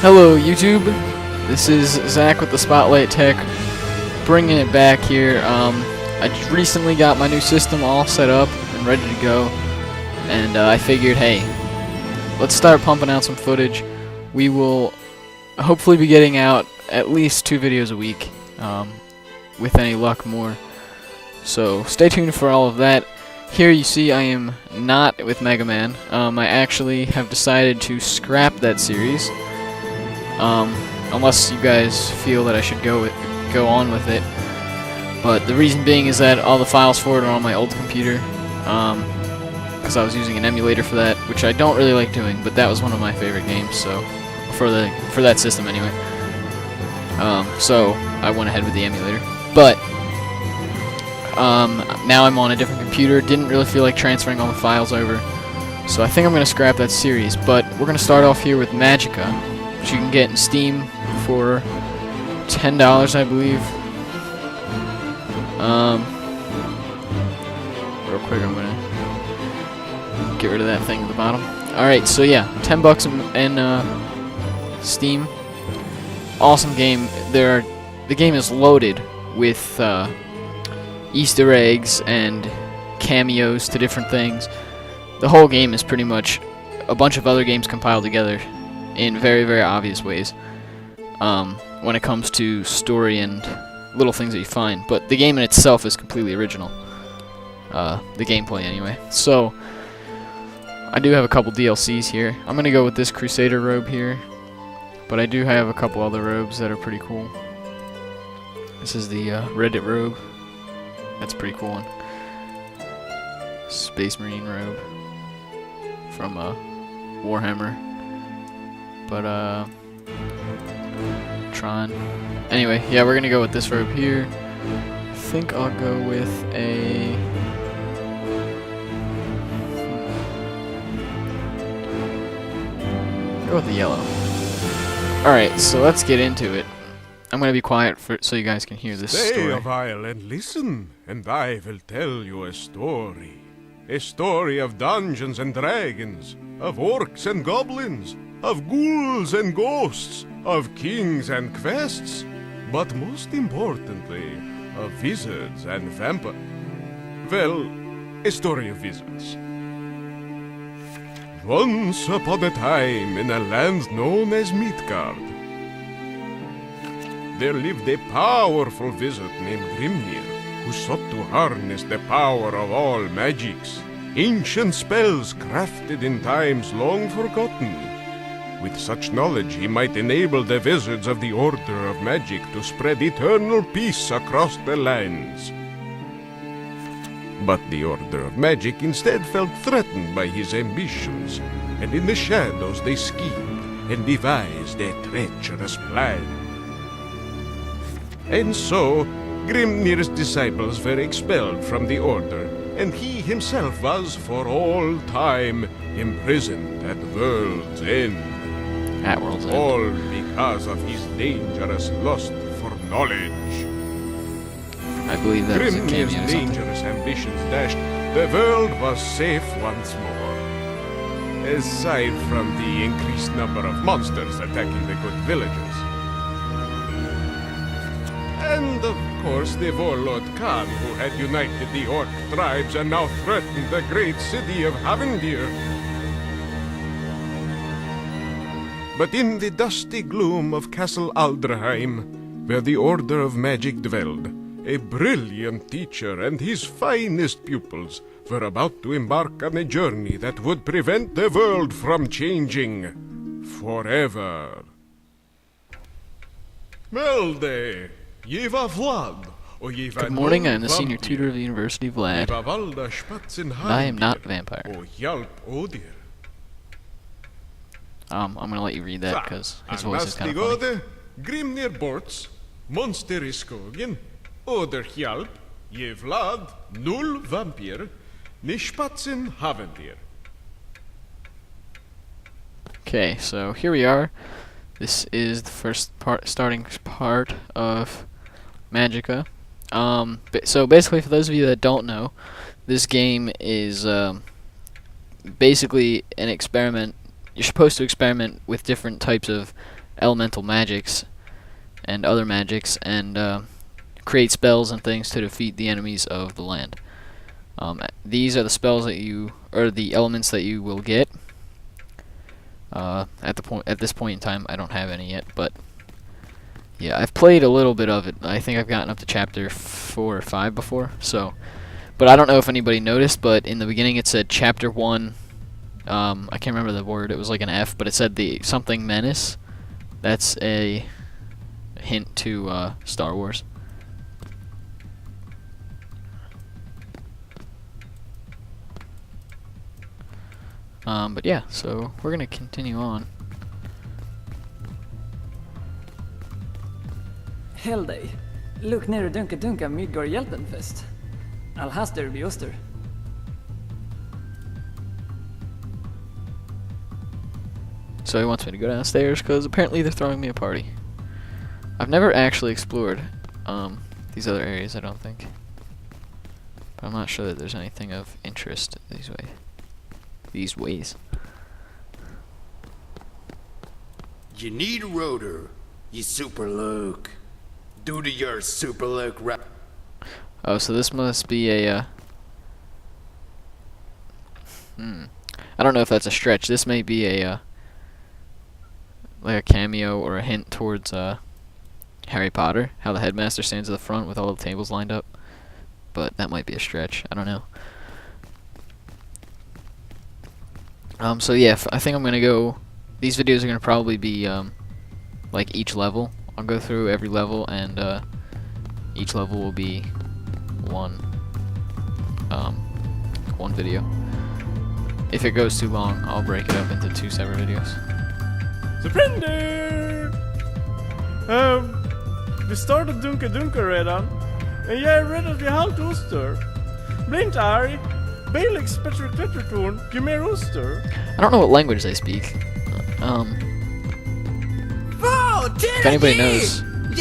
Hello YouTube, this is Zach with the Spotlight Tech, bringing it back here. I just recently got my new system all set up and ready to go, and I figured, hey, let's start pumping out some footage. We will hopefully be getting out at least 2 videos a week, with any luck more. So stay tuned for all of that. Here you see I am not with Mega Man. I actually have decided to scrap that series. Unless you guys feel that I should go on with it. But the reason being is that all the files for it are on my old computer, because I was using an emulator for that, which I don't really like doing, but that was one of my favorite games, so for that system anyway. So I went ahead with the emulator. But now I'm on a different computer. Didn't really feel like transferring all the files over, so I think I'm gonna scrap that series. But we're gonna start off here with Magicka, which you can get in Steam for $10, I believe. Real quick, I'm gonna get rid of that thing at the bottom. Alright, so yeah, $10 in Steam. Awesome game. The game is loaded with Easter eggs and cameos to different things. The whole game is pretty much a bunch of other games compiled together in very, very obvious ways when it comes to story and little things that you find. But the game in itself is completely original. The gameplay, anyway. So, I do have a couple DLCs here. I'm going to go with this Crusader robe here. But I do have a couple other robes that are pretty cool. This is the Reddit robe. That's a pretty cool one. Space Marine robe from Warhammer. But Tron. Anyway, yeah, we're gonna go with this robe here. I think I'll go with a go with the yellow. Alright, so let's get into it. I'm gonna be quiet so you guys can hear this story. Stay a while and listen, and I will tell you a story. A story of Dungeons and Dragons, of orcs and goblins, of ghouls and ghosts, of kings and quests, but most importantly, of wizards and vampires. Well, a story of wizards. Once upon a time, in a land known as Midgard, there lived a powerful wizard named Grimnir, who sought to harness the power of all magics, ancient spells crafted in times long forgotten. With such knowledge, he might enable the wizards of the Order of Magic to spread eternal peace across the lands. But the Order of Magic instead felt threatened by his ambitions, and in the shadows they schemed and devised a treacherous plan. And so, Grimnir's disciples were expelled from the Order, and he himself was, for all time, imprisoned at World's End. At World's End. All because of his dangerous lust for knowledge. I believe that was a cameo or Grimnir's something. dangerous ambitions dashed, the world was safe once more. Aside from the increased number of monsters attacking the good villagers. And, of course, the warlord Khan, who had united the orc tribes and now threatened the great city of Havendir. But in the dusty gloom of Castle Aldraheim, where the Order of Magic dwelled, a brilliant teacher and his finest pupils were about to embark on a journey that would prevent the world from changing forever. Melde! Good morning, I'm the senior tutor of the University of Vlad. And I am not a vampire. I'm gonna let you read that because his voice is kind of funny. Grimnir Borts, Monster i skogen, Oder hjälp, je Vlad, null vampir, ni spatsen havendir. Okay, so here we are. This is the first starting part of Magicka. So basically, for those of you that don't know, this game is basically an experiment. You're supposed to experiment with different types of elemental magics and other magics, and create spells and things to defeat the enemies of the land. These are the spells that you, or the elements that you will get. At this point in time, I don't have any yet, but yeah, I've played a little bit of it. I think I've gotten up to chapter 4 or 5 before. So, but I don't know if anybody noticed, but in the beginning it said chapter 1. I can't remember the word. It was like an F, but it said the something Menace. That's a hint to Star Wars. But yeah, so we're gonna continue on. Hell day. Look ner och dunka Midgårdhjältenfest. Allhaster vid Öster. So he wants me to go downstairs because apparently they're throwing me a party. I've never actually explored these other areas, I don't think. But I'm not sure that there's anything of interest these ways. You need a rotor, you super Luke. Do to your super Luke rap. Oh, so this must be a I don't know if that's a stretch. This may be a like a cameo or a hint towards Harry Potter, how the headmaster stands at the front with all the tables lined up. But that might be a stretch. I don't know. So yeah, I think I'm gonna go. These videos are gonna probably be like each level. I'll go through every level, and each level will be one video. If it goes too long, I'll break it up into 2 separate videos. Surrender! Vi startar dunka redan. Men jag är rädd att vi är halvt oster. Bli inte arg. Belix Pettertorn, ge mer oster. I don't know what language they speak. If anybody knows, put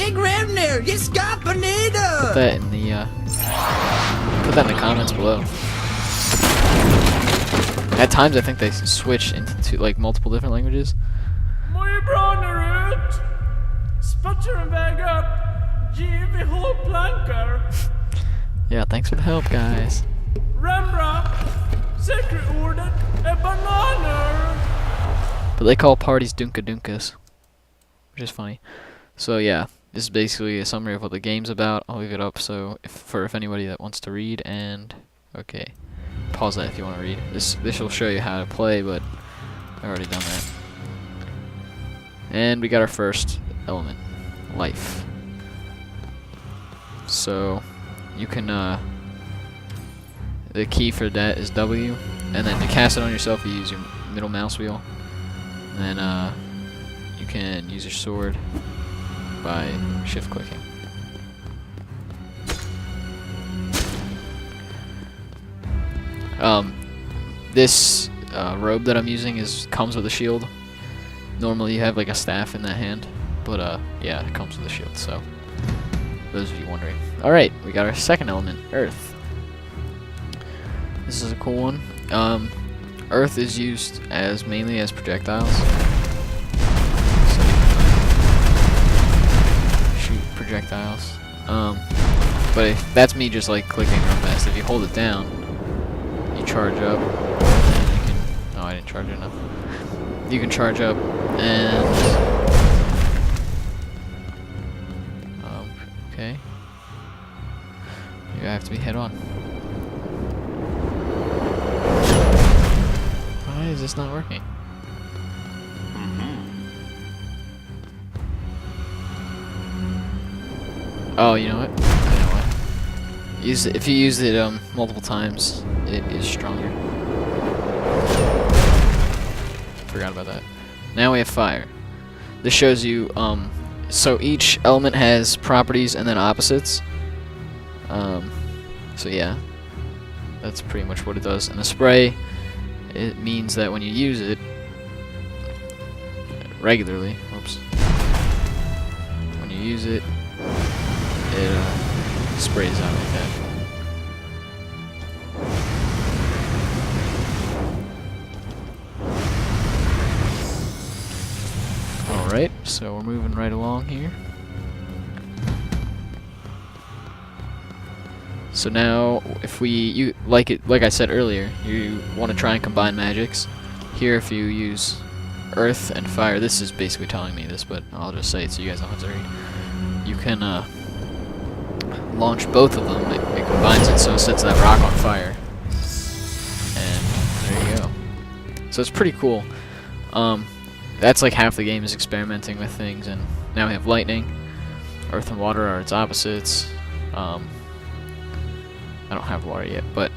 that in the comments below. At times, I think they switch into like multiple different languages. Mår ju bra när ut. Spattar en väg upp. Ge hål plankar. Yeah, thanks for the help, guys. Rembrandt. Säkerordet är bananer. But they call parties dunkas, which is funny. So yeah, this is basically a summary of what the game's about. I'll leave it up so if anybody that wants to read, and okay, pause that if you want to read. This will show you how to play, but I've already done that. And we got our first element, life. So you can the key for that is W, and then to cast it on yourself you use your middle mouse wheel. And then you can use your sword by shift clicking. This robe that I'm using comes with a shield. Normally you have like a staff in that hand, but yeah, it comes with a shield. So those of you wondering. All right, we got our second element, Earth. This is a cool one. Earth is used mainly as projectiles. So you can shoot projectiles. But that's me just like clicking real fast. If you hold it down, you charge up. And you can. Oh, I didn't charge it enough. You can charge up and. Okay. You have to be head on. Why is this not working? Oh, you know what? I know what. If you use it multiple times, it is stronger. Forgot about that. Now we have fire. This shows you so each element has properties and then opposites. So yeah, that's pretty much what it does. And a spray, it means that when you use it regularly, when you use it, it sprays out like that. Alright, so we're moving right along here. So now, if like I said earlier, you want to try and combine magics. Here, if you use earth and fire, this is basically telling me this, but I'll just say it so you guys don't have to read. You can launch both of them. It combines it, so it sets that rock on fire. And there you go. So it's pretty cool. That's like half the game is experimenting with things, and now we have lightning. Earth and water are its opposites. I don't have water yet, but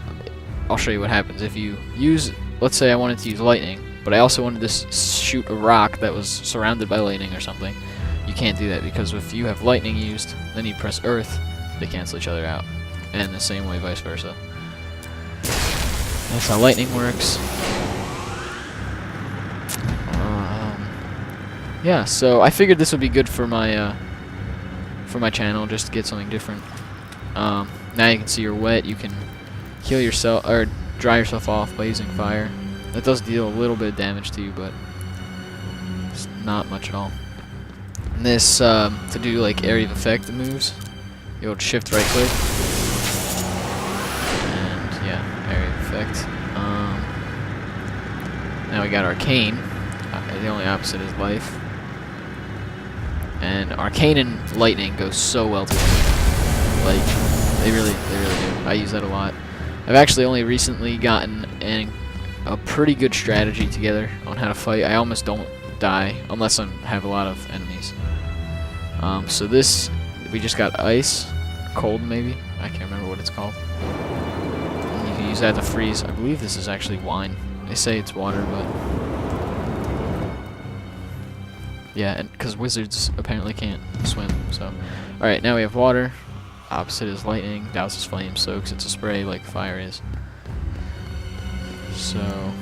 I'll show you what happens if you use, let's say I wanted to use lightning, but I also wanted to shoot a rock that was surrounded by lightning or something. You can't do that, because if you have lightning used, then you press earth, they cancel each other out. And the same way vice versa. That's how lightning works. Yeah, so I figured this would be good for my channel, just to get something different. Now you can see you're wet. You can heal yourself or dry yourself off by using fire. That does deal a little bit of damage to you, but it's not much at all. And this to do like area of effect moves, you would shift right click, and yeah, area of effect. Now we got arcane. The only opposite is life. And arcane and lightning go so well together. Like they really do. I use that a lot. I've actually only recently gotten a pretty good strategy together on how to fight. I almost don't die unless I have a lot of enemies. So this, we just got ice, cold maybe. I can't remember what it's called. And you can use that to freeze. I believe this is actually wine. They say it's water, but yeah, and because wizards apparently can't swim. So, all right, now we have water. Opposite is lightning. Douses flame, soaks. It's a spray like fire is. So,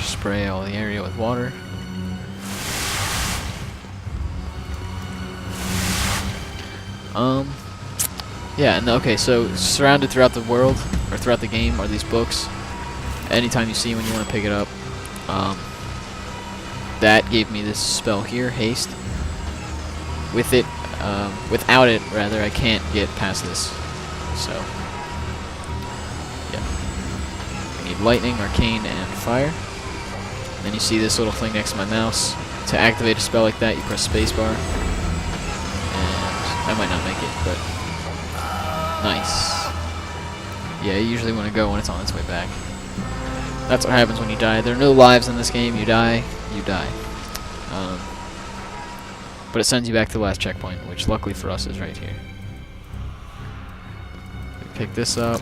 spray all the area with water. Yeah, and okay, so surrounded throughout the world, or throughout the game, are these books. Anytime you see one, you want to pick it up. That gave me this spell here, haste. With it, without it, rather, I can't get past this. So, yeah. I need lightning, arcane, and fire. Then you see this little thing next to my mouse. To activate a spell like that, you press spacebar. And I might not make it, but nice. Yeah, you usually want to go when it's on its way back. That's what happens when you die. There are no lives in this game. You die, you die. But it sends you back to the last checkpoint, which luckily for us is right here. Pick this up.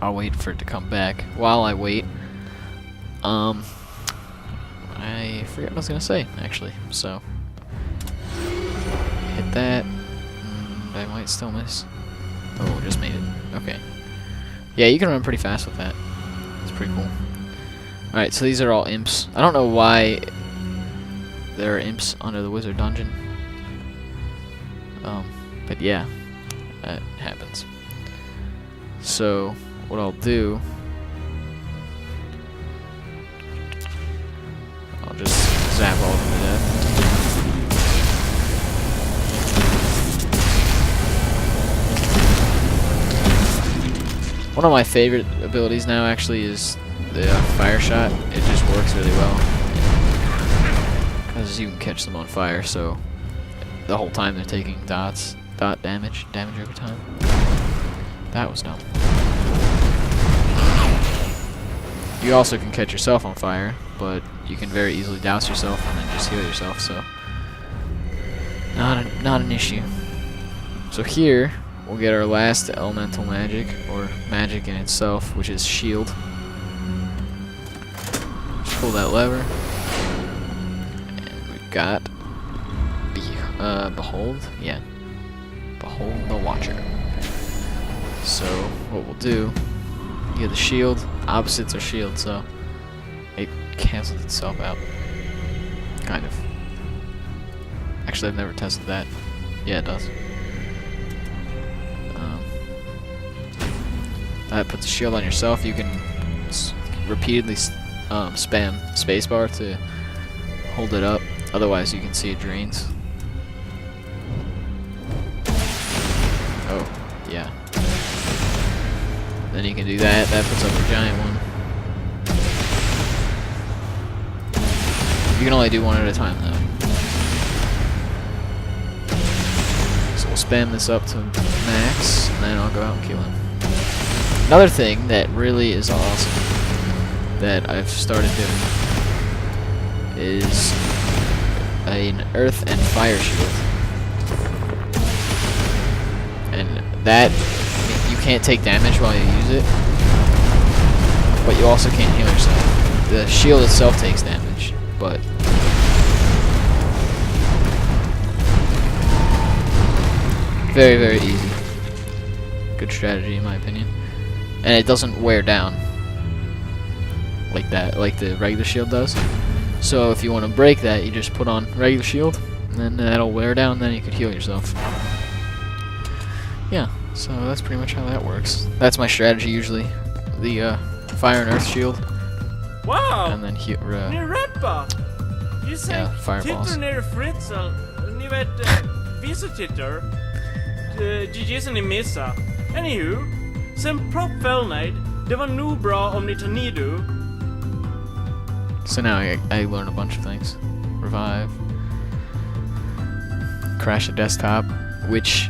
I'll wait for it to come back. While I wait, I forgot what I was gonna say actually. So hit that. And I might still miss. Oh, just made it. Okay. Yeah, you can run pretty fast with that. It's pretty cool. Alright, so these are all imps. I don't know why there are imps under the wizard dungeon. But yeah, that happens. So, what I'll do, I'll just zap all of them to death. One of my favorite abilities now actually is the fire shot. It just works really well. Because you can catch them on fire, so the whole time they're taking dot damage over time. That was dumb. You also can catch yourself on fire, but you can very easily douse yourself and then just heal yourself, so not an issue. So here we'll get our last elemental magic, or magic in itself, which is shield. Just pull that lever. And we've got behold, yeah. Behold the Watcher. So what we'll do, you get the shield, opposites are shield, so it cancels itself out. Kind of. Actually, I've never tested that. Yeah, it does. That puts a shield on yourself. You can repeatedly spam spacebar to hold it up. Otherwise, you can see it drains. Oh, yeah. Then you can do that. That puts up a giant one. You can only do one at a time, though. So we'll spam this up to max, and then I'll go out and kill him. Another thing that really is awesome that I've started doing is an earth and fire shield. And that, you can't take damage while you use it, but you also can't heal yourself. The shield itself takes damage, but very, very easy. Good strategy in my opinion. And it doesn't wear down like that, like the regular shield does. So if you want to break that, you just put on regular shield, and then that'll wear down, then you could heal yourself. Yeah, so that's pretty much how that works. That's my strategy usually. The fire and earth shield, Wow! and then Ni rappa! You säger Yeah, fireballs. tittar ner Fritzl. Ni vet, vissa tittar. GG'sen ni missar. Anywho, sen Prop Fellnade, det var nog bra om ni tar Nidu. So now I learned a bunch of things. Revive. Crash the desktop, which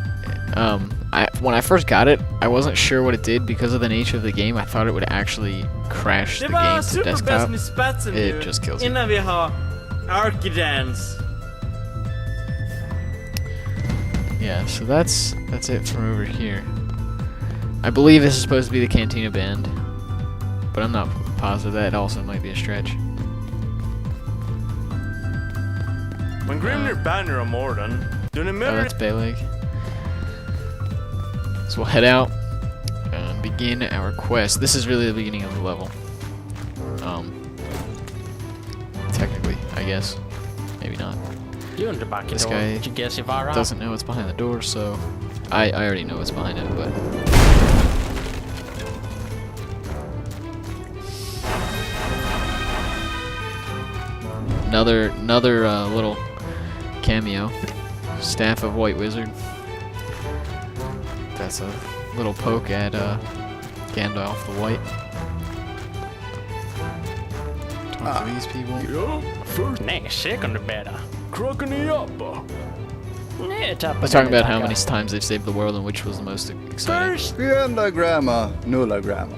when I first got it, I wasn't sure what it did because of the nature of the game. I thought it would actually crash the Det game var to superbäst desktop. ni spatsen It nu, just kills you. innan vi har Archidance. Yeah, so that's it from over here. I believe this is supposed to be the Cantina Band, but I'm not positive. That also might be a stretch. Man Grimnir banner om orden. Du ni Oh, mörder that's Bay Lake. So we'll head out and begin our quest. This is really the beginning of the level. Technically, I guess. Maybe not. This guy doesn't know what's behind the door, so I already know what's behind it, but another little cameo. Staff of White Wizard. That's a little poke at Gandalf the White. Talk to these people. Nej, second better. kroken upp. Nej, tappar Let's talk about how many times they've saved the world and which was the most exciting. First, Pentagram, nullagram.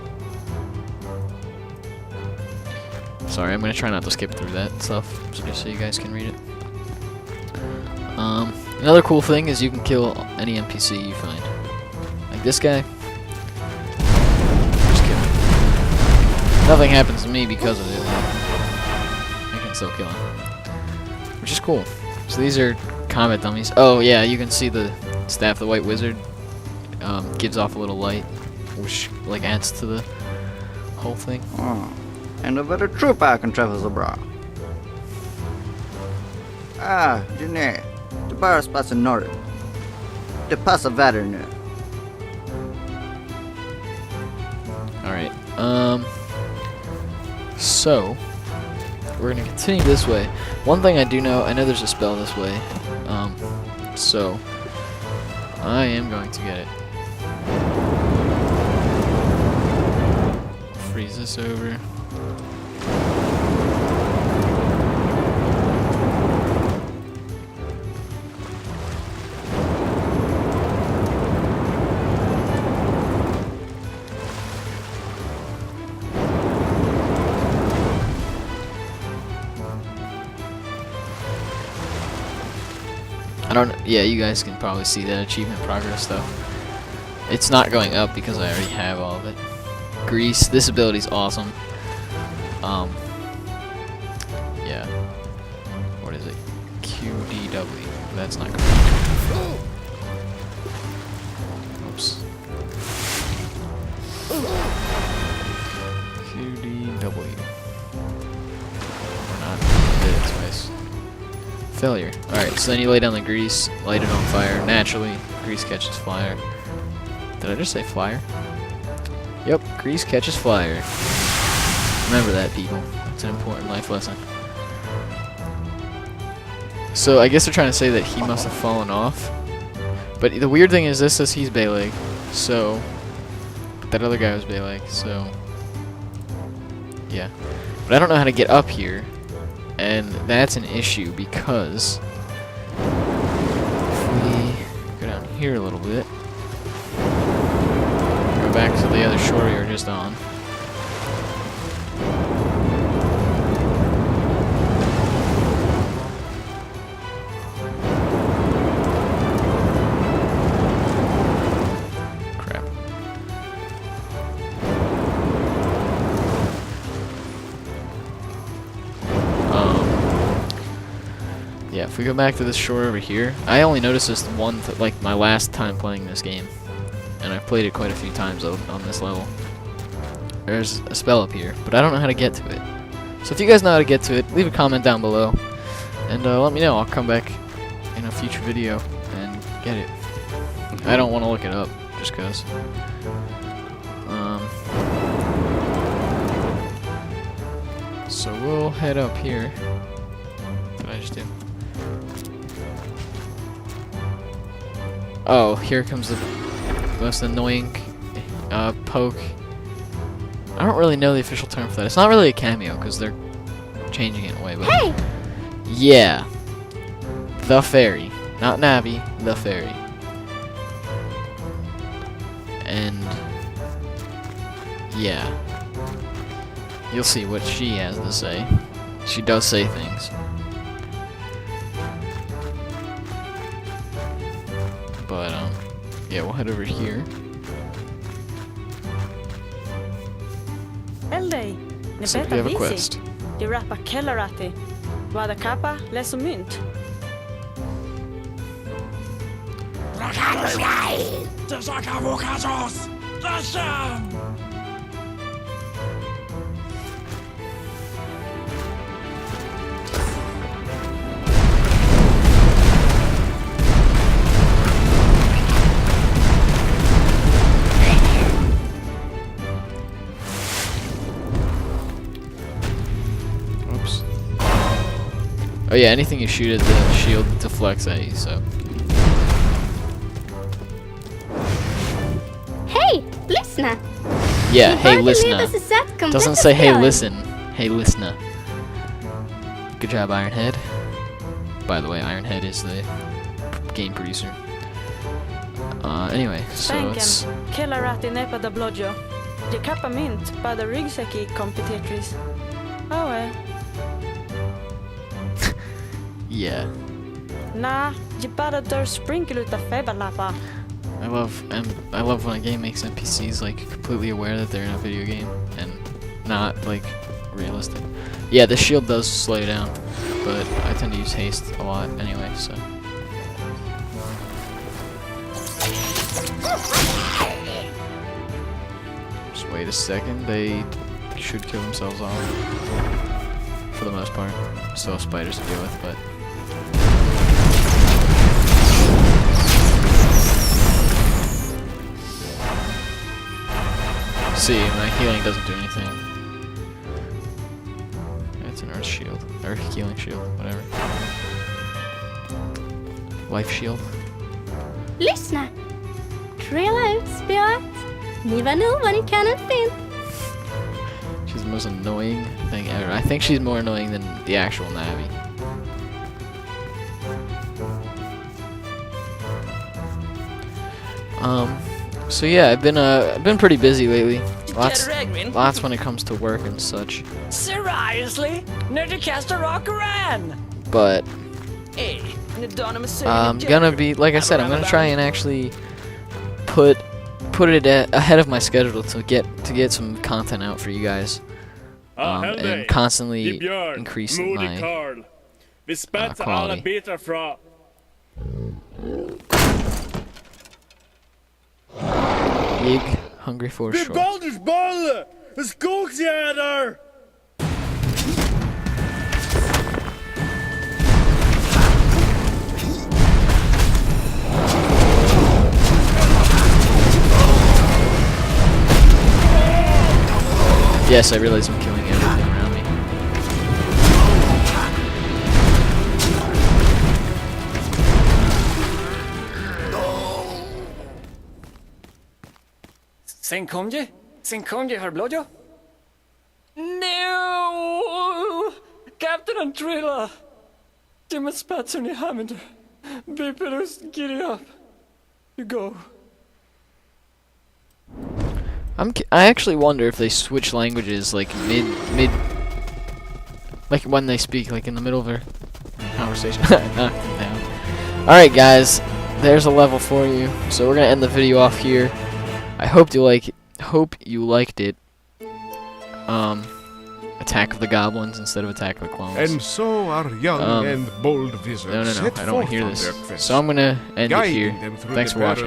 Sorry, I'm gonna try not to skip through that stuff, just so you guys can read it. Another cool thing is you can kill any NPC you find. Like this guy. Just kill him. Nothing happens to me because of it. I can still kill him. Which is cool. So these are combat dummies. Oh yeah, you can see the Staff of the White Wizard gives off a little light, which like adds to the whole thing. Oh. En då var det trupper jag kan träffa så bra. Du nej. Det bara passar norrut. Det passar värre nu. Alright, so, we're gonna continue this way. One thing I do know, I know there's a spell this way, so, I am going to get it. Freeze this over. Yeah, you guys can probably see that achievement progress though. It's not going up because I already have all of it. Grease, this ability's awesome. Yeah. What is it? QDW. That's not correct. Oops. QDW. We're not. Did it twice. Failure. Alright, so then you lay down the grease, light it on fire. Naturally, grease catches fire. Did I just say fire? Yep, grease catches fire. Remember that, people. It's an important life lesson. So I guess they're trying to say that he must have fallen off. But the weird thing is this says he's Bayleg, so but that other guy was Bayleg, so yeah. But I don't know how to get up here, and that's an issue because if we go down here a little bit, go back to the other shore we were just on. Yeah, if we go back to this shore over here, I only noticed this like my last time playing this game, and I've played it quite a few times on this level. There's a spell up here, but I don't know how to get to it. So if you guys know how to get to it, leave a comment down below, and let me know. I'll come back in a future video and get it. I don't want to look it up, just cause. So we'll head up here. What did I just do? Oh, here comes the most annoying poke. I don't really know the official term for that. It's not really a cameo because they're changing it in a way. But hey! Yeah, the fairy, not Navi, the fairy. And yeah, you'll see what she has to say. She does say things. But, yeah, we'll head over here. Eldej, ne So we beta have a visi. quest. De rappa kellarati. Vada kappa, leso mynt. Oops. Oh yeah, anything you shoot at the shield deflects at you, so. Hey, listener! Yeah, hey listener. Doesn't Doesn't say hey listen. Hey listener. Good job, Ironhead. By the way, Ironhead is the game producer. Anyway, so it's Spanken, kellarati ne pada blodjo. De kappa mynt, pada ryggsäck competitrice. Oh well. yeah. Nah, je pada dör sprinkle uta feberlappa. I love when a game makes NPCs like completely aware that they're in a video game and not like realistic. Yeah, the shield does slow you down, but I tend to use haste a lot anyway, so. Just wait a second, they should kill themselves off. For the most part. Still have spiders to deal with, but. See, my healing doesn't do anything. It's an earth shield. Or healing shield, whatever. Life shield. Lyssna! Trilla ut spöet. Ni var nog vad ni kan och fint. She's the most annoying thing ever. I think she's more annoying than the actual Navi. So yeah, I've been pretty busy lately. Lots when it comes to work and such. Seriously? Need to cast a rock around? But Hey, I'm gonna be, like I said, I'm gonna try and actually put it ahead of my schedule to get some content out for you guys, and constantly increase my quality. Big hungry for short. Baldersbolle! Een skogsjäder! Yes, I realize I'm killing everything around me. Sen kom je, Harblojo? No! Captain and Trilla! Jim and Spatzer ni Hammer. Bipelus, giddy up. You go. I actually wonder if they switch languages like mid like when they speak, like in the middle of their conversation. Alright guys, there's a level for you. So we're gonna end the video off here. I hope you liked it. Attack of the Goblins instead of Attack of the Clones. And so our young and bold wizards no, set I don't want forth to hear on this. their quest, So I'm gonna end it guiding here. them through Thanks the for watching.